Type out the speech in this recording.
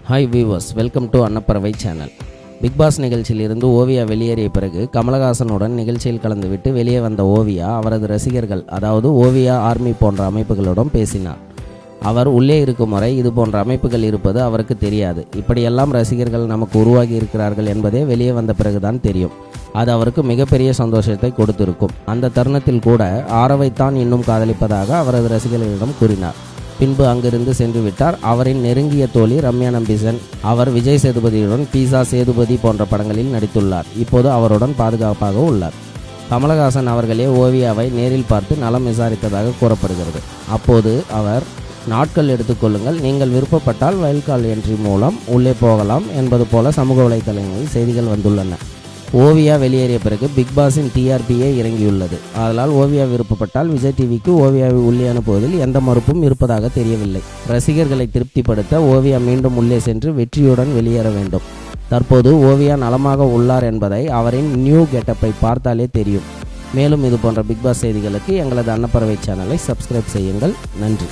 Hi viewers, welcome to அன்னப்பறவை channel. Big pass நிகழ்ச்சியிலிருந்து ஓவியா வெளியேறிய பிறகு கமலஹாசனுடன் நிகழ்ச்சியில் கலந்துவிட்டு வெளியே வந்த ஓவியா அவரது ரசிகர்கள், அதாவது ஓவியா ஆர்மி போன்ற அமைப்புகளுடன் பேசினார். அவர் உள்ளே இருக்கும் வரை இது போன்ற அமைப்புகள் இருப்பது அவருக்கு தெரியாது. இப்படியெல்லாம் ரசிகர்கள் நமக்கு உருவாகி இருக்கிறார்கள் என்பதே வெளியே வந்த பிறகுதான் தெரியும். அது அவருக்கு மிகப்பெரிய சந்தோஷத்தை கொடுத்திருக்கும். அந்த தருணத்தில் கூட ஆரவைத்தான் இன்னும் காதலிப்பதாக அவரது ரசிகர்களிடம் கூறினார். பின்பு அங்கிருந்து சென்று விட்டார். அவரின் நெருங்கிய தோழி ரம்யா நம்பீசன். அவர் விஜய் சேதுபதியுடன் பீஸா சேதுபதி போன்ற படங்களில் நடித்துள்ளார். இப்போது அவருடன் பாதுகாப்பாக உள்ளார். கமலஹாசன் அவர்களே ஓவியாவை நேரில் பார்த்து நலம் விசாரித்ததாக கூறப்படுகிறது. அப்போது அவர், நாட்கள் எடுத்துக்கொள்ளுங்கள், நீங்கள் விருப்பப்பட்டால் வைல்ட்கார்டு என்ட்ரி மூலம் உள்ளே போகலாம் என்பது போல சமூக வலைதளங்களில் செய்திகள் வந்துள்ளன. ஓவியா வெளியேறிய பிறகு பிக் பாஸின் டிஆர்பியே இறங்கியுள்ளது. அதனால் ஓவியா விருப்பப்பட்டால் விஜய் டிவிக்கு ஓவியாவை உள்ளே அனுப்புவதில் எந்த மறுப்பும் இருப்பதாக தெரியவில்லை. ரசிகர்களை திருப்திப்படுத்த ஓவியா மீண்டும் உள்ளே சென்று வெற்றியுடன் வெளியேற வேண்டும். தற்போது ஓவியா நலமாக உள்ளார் என்பதை அவரின் நியூ கெட்டப்பை பார்த்தாலே தெரியும். மேலும் இது போன்ற பிக் பாஸ் செய்திகளுக்கு எங்களது அன்னப்பறவை சேனலை சப்ஸ்கிரைப் செய்யுங்கள். நன்றி.